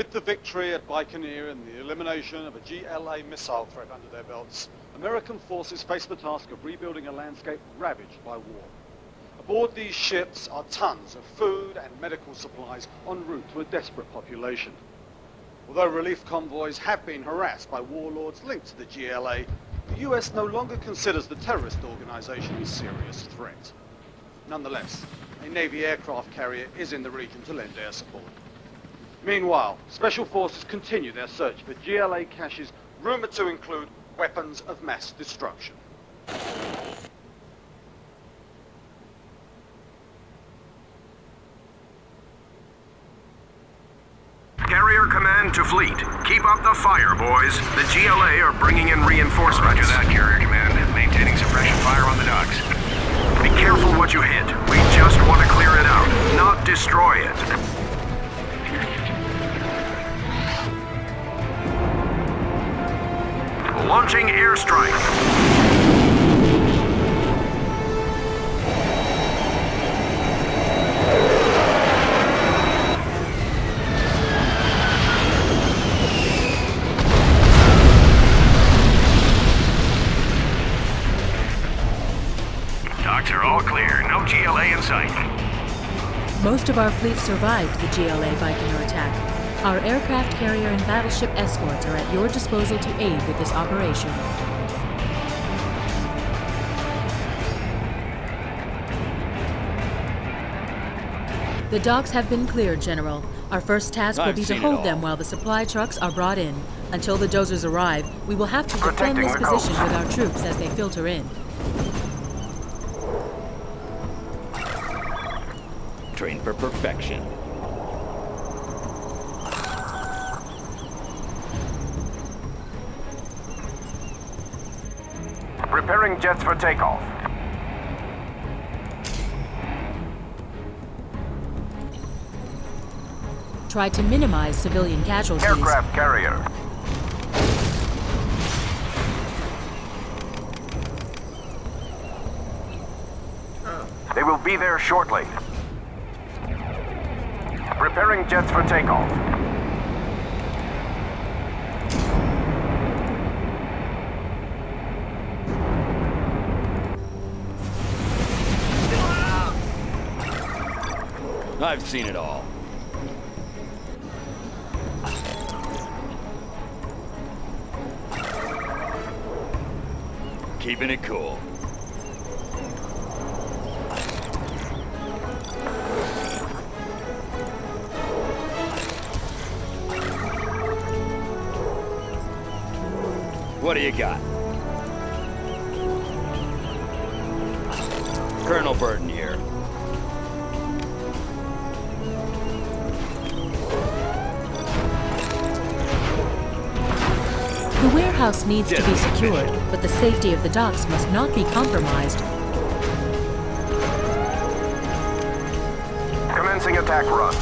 With the victory at Baikonur and the elimination of a GLA missile threat under their belts, American forces face the task of rebuilding a landscape ravaged by war. Aboard these ships are tons of food and medical supplies en route to a desperate population. Although relief convoys have been harassed by warlords linked to the GLA, the US no longer considers the terrorist organization a serious threat. Nonetheless, a Navy aircraft carrier is in the region to lend air support. Meanwhile, Special Forces continue their search for GLA caches rumored to include weapons of mass destruction. Carrier command to fleet. Keep up the fire, boys. The GLA are bringing in reinforcements. Roger that, Carrier command. Maintaining suppression fire on the docks. Be careful what you hit. We just want to clear it out, not destroy it. Launching airstrike. Docks are all clear. No GLA in sight. Most of our fleet survived the GLA Baikonur attack. Our aircraft carrier and battleship escorts are at your disposal to aid with this operation. The docks have been cleared, General. Our first task will be to hold them while the supply trucks are brought in. Until the dozers arrive, we will have to defend this position with our troops as they filter in. Train for perfection. Preparing jets for takeoff. Try to minimize civilian casualties. Aircraft carrier. They will be there shortly. Preparing jets for takeoff. I've seen it all. Keeping it cool. What do you got? Colonel Burton here. The warehouse needs to be secured, but the safety of the docks must not be compromised. Commencing attack run.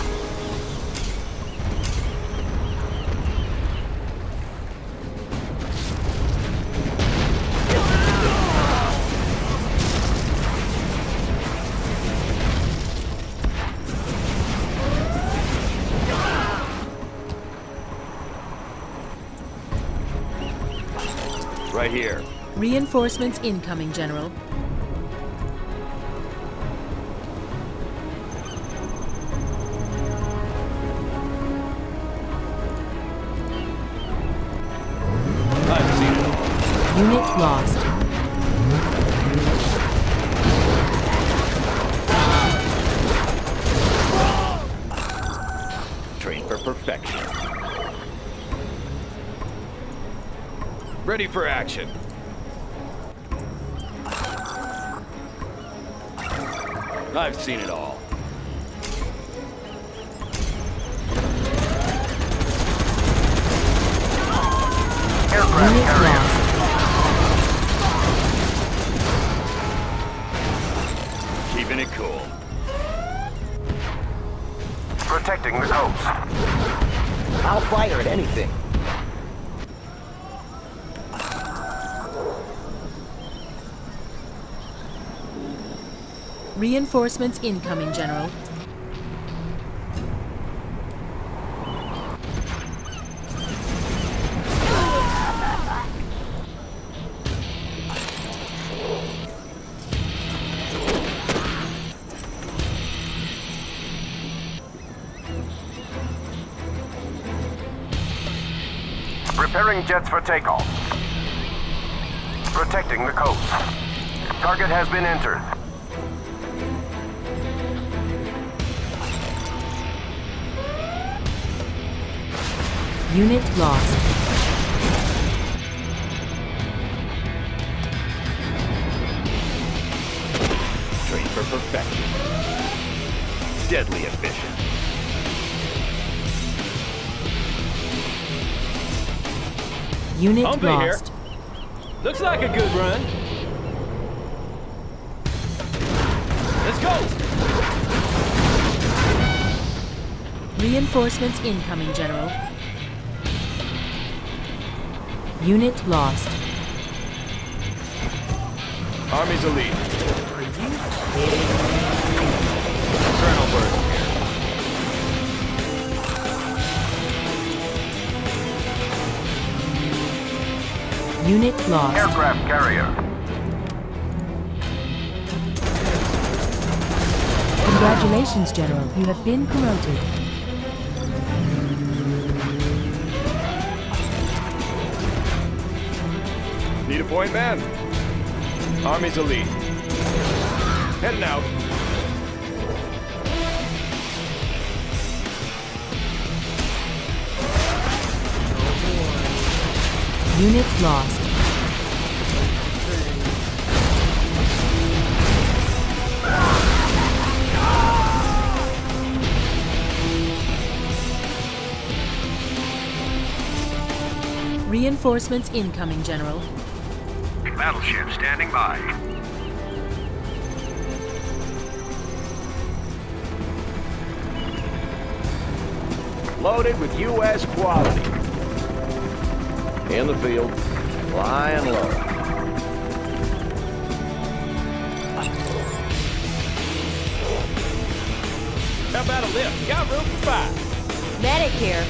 Right here. Reinforcements incoming, General. I've seen it all. Unit lost. Train for perfection. Ready for action. I've seen it all. Aircraft Unit carrier. lost. Keeping it cool. Protecting the coast. I'll fire at anything. Reinforcements incoming, General. Preparing jets for takeoff. Protecting the coast. Target has been entered. Unit lost. Trained for perfection. Deadly efficient. Unit Humvee here. lost. Looks like a good run. Let's go! Reinforcements incoming, General. Unit lost. Army's elite. Colonel Bird here. Unit lost. Aircraft carrier. Congratulations, General. You have been promoted. Need a point man? Army's elite. Heading out. Unit lost. Reinforcements incoming, General. Battleship standing by. Loaded with U.S. quality. In the field, flying low. How about a lift? Got room for 5. Medic here.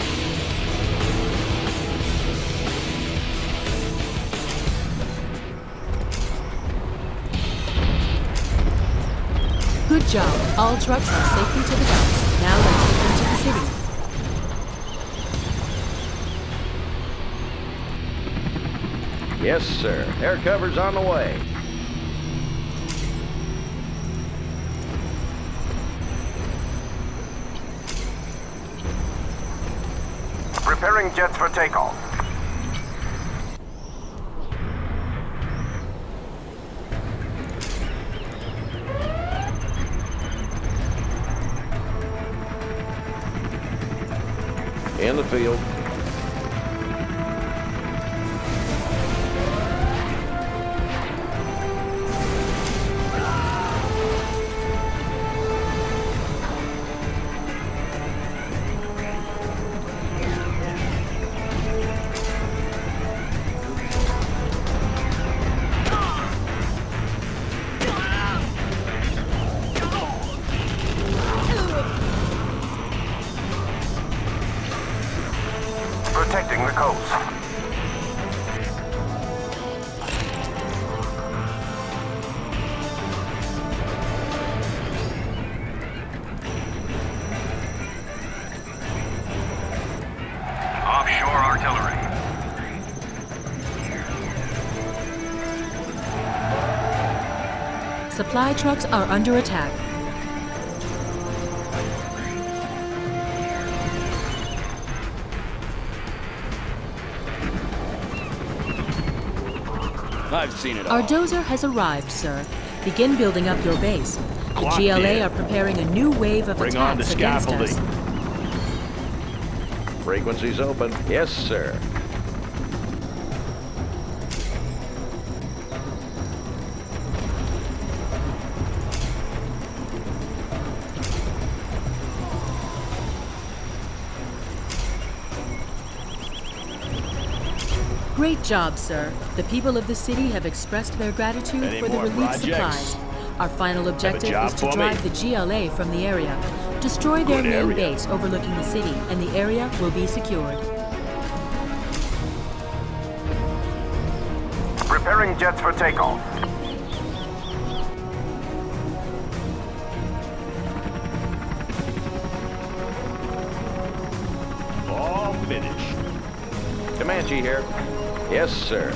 Good job. All trucks are safely to the docks. Now let's get into the city. Yes, sir. Air cover's on the way. Preparing jets for takeoff. In the field. Protecting the coast. Offshore artillery. Supply trucks are under attack. I've seen it all. Our dozer has arrived, sir. Begin building up your base. The Clocked GLA in. are preparing a new wave of Bring on the attacks against scaffolding. us. Frequencies open. Yes, sir. Great job, sir. The people of the city have expressed their gratitude Any for the more relief projects? supplies. Our final objective job is to for me? drive the GLA from the area. Destroy their Good main area. base overlooking the city, and the area will be secured. Preparing jets for takeoff. All finished. Command Comanche here. Yes, sir.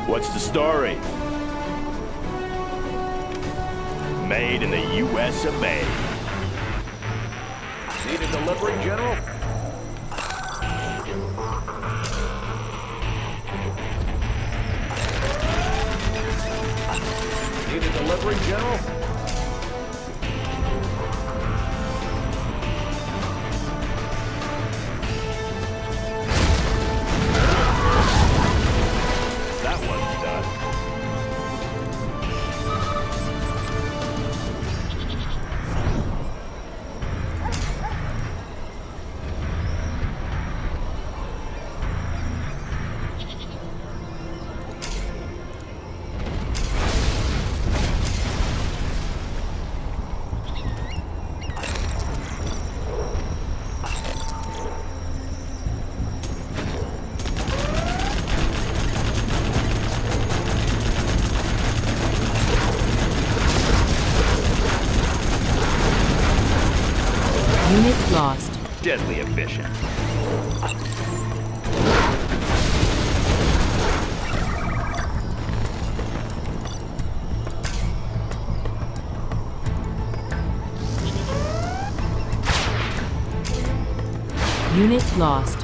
What's the story? Made in the U.S. of A. Need a delivery, General? Need a delivery, General? That one's done. Unit lost. Deadly efficient. Unit lost.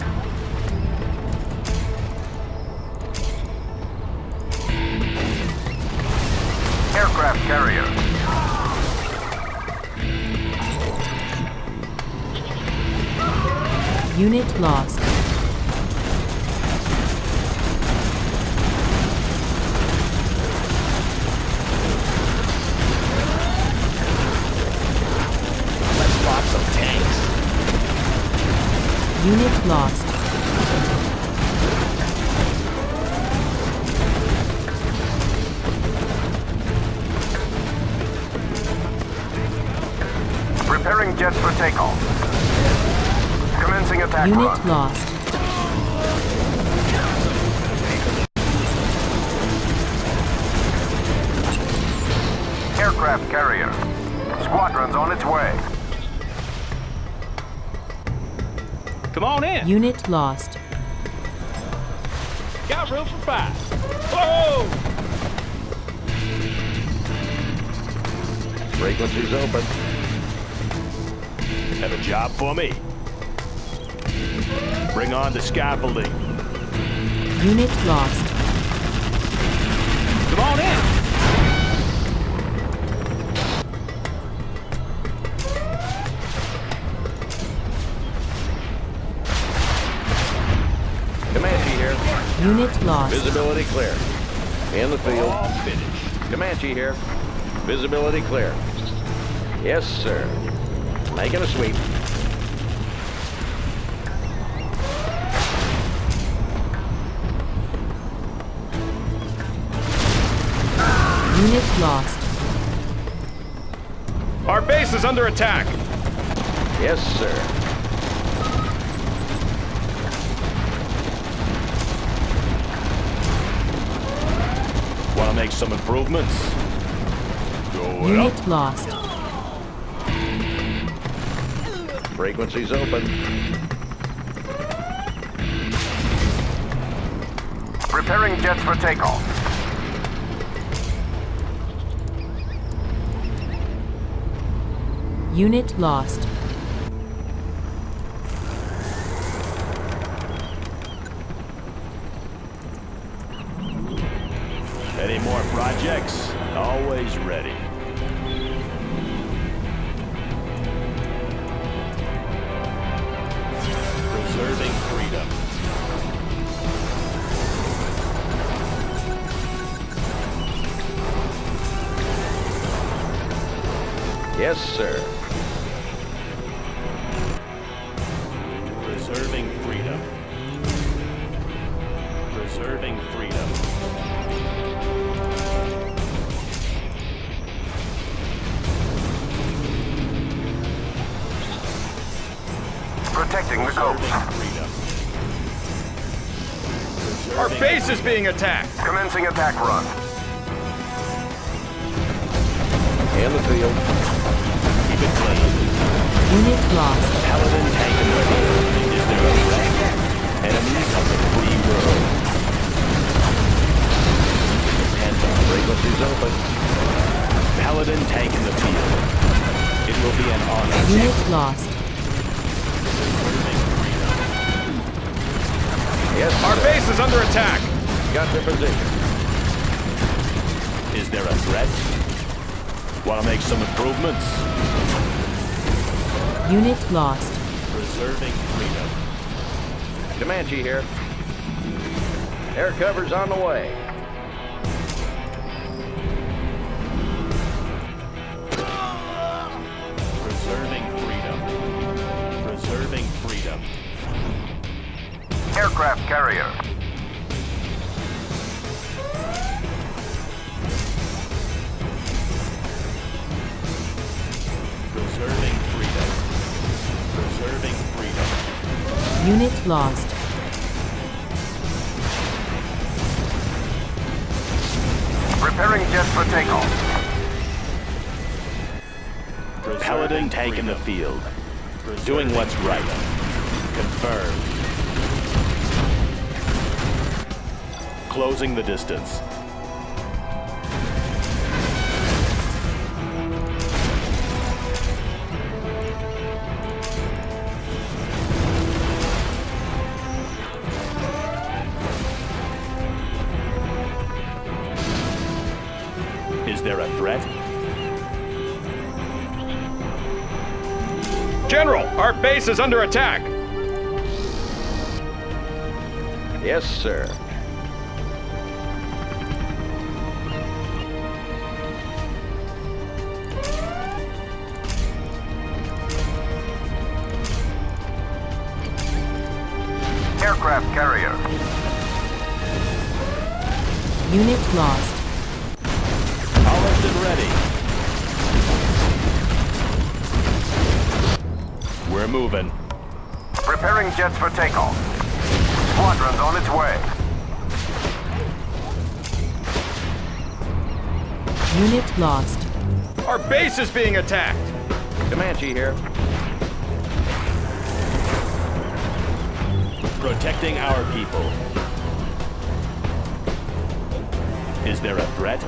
Aircraft carrier. Unit lost. Let's spot some tanks. Unit lost. Preparing jets for takeoff. Commencing attack Unit run. lost. Aircraft carrier. Squadron's on its way. Come on in. Unit lost. Got room for 5. Whoa! Frequency's open. Have a job for me. Bring on the scaffolding. Unit lost. Come on in. Comanche here. Unit lost. Visibility clear. In the field. All finished. Comanche here. Visibility clear. Yes, sir. Making a sweep. Unit lost. Our base is under attack. Yes, sir. Want to make some improvements? Going Unit up. lost. Frequency's open. Preparing jets for takeoff. Unit lost. Any more projects? Always ready. Preserving freedom. Yes, sir. Preserving freedom. Preserving freedom. Protecting the coast. Freedom. Our base is being attacked. Commencing attack run. In the field. Keep it clean. Unit lost. Paladin tank in the field. Is there a threat? Enemies of the free world. Panda frequencies open. Paladin tank in the field. It will be an honor. Unit lost. Yes, Our sir. base is under attack. Got their position. Is there a threat? Want to make some improvements? Unit lost. Preserving freedom. Comanche here. Air cover's on the way. Preserving freedom. Preserving freedom. Aircraft carrier. Preserving freedom. Preserving freedom. Unit lost. Preparing jets for takeoff. Paladin tank in the field. Doing what's right. Confirmed. Closing the distance. Is there a threat? General, our base is under attack. Yes, sir. Aircraft carrier. Unit lost. Polished and ready. We're moving. Preparing jets for takeoff. Squadron's on its way. Unit lost. Our base is being attacked. Comanche here. Protecting our people. Is there a threat?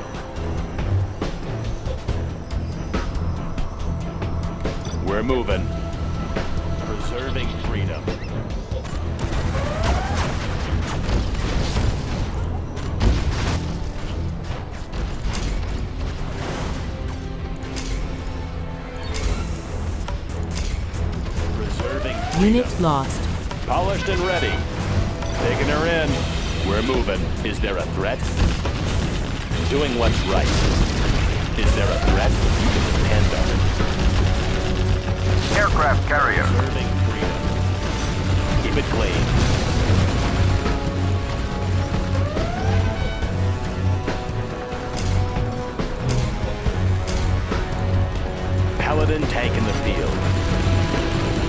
We're moving. Preserving freedom. Preserving freedom. Unit lost. Polished and ready. Taking her in. We're moving. Is there a threat? Doing what's right. Is there a threat? You can depend on it. Aircraft carrier. Preserving freedom. Keep it clean. Paladin tank in the field.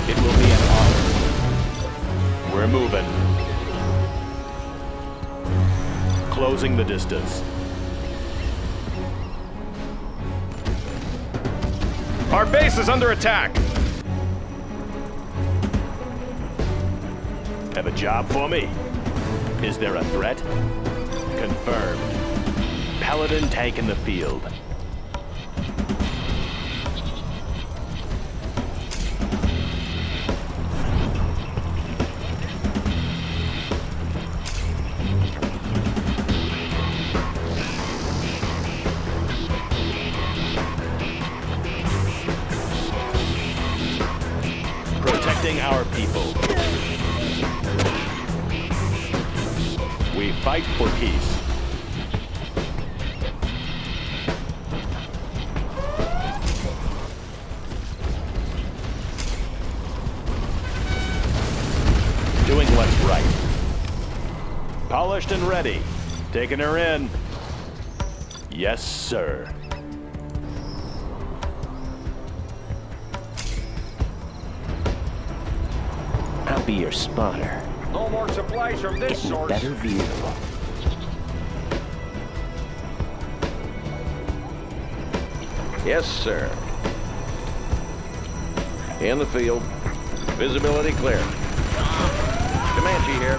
It will be an honor. We're moving. Closing the distance. Our base is under attack. Have a job for me? Is there a threat? Confirmed. Paladin tank in the field. Protecting our people. We fight for peace. Doing what's right. Polished and ready. Taking her in. Yes, sir. I'll be your spotter. No more supplies from this Getting a source. better view. Yes, sir. In the field. Visibility clear. Comanche here.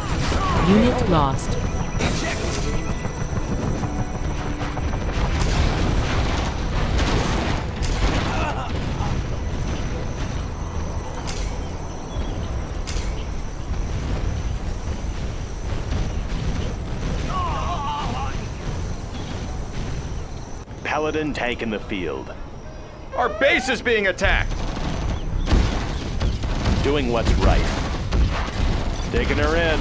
Unit lost. Paladin tank in the field. Our base is being attacked! Doing what's right. Taking her in.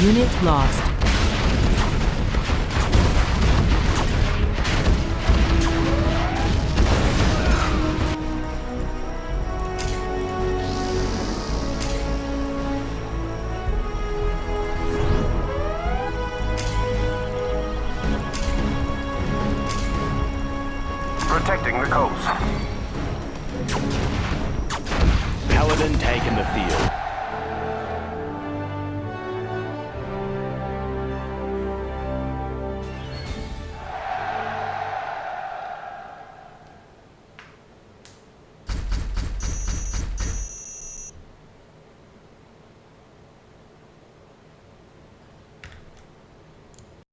Unit lost. Protecting the coast. Paladin tank in the field.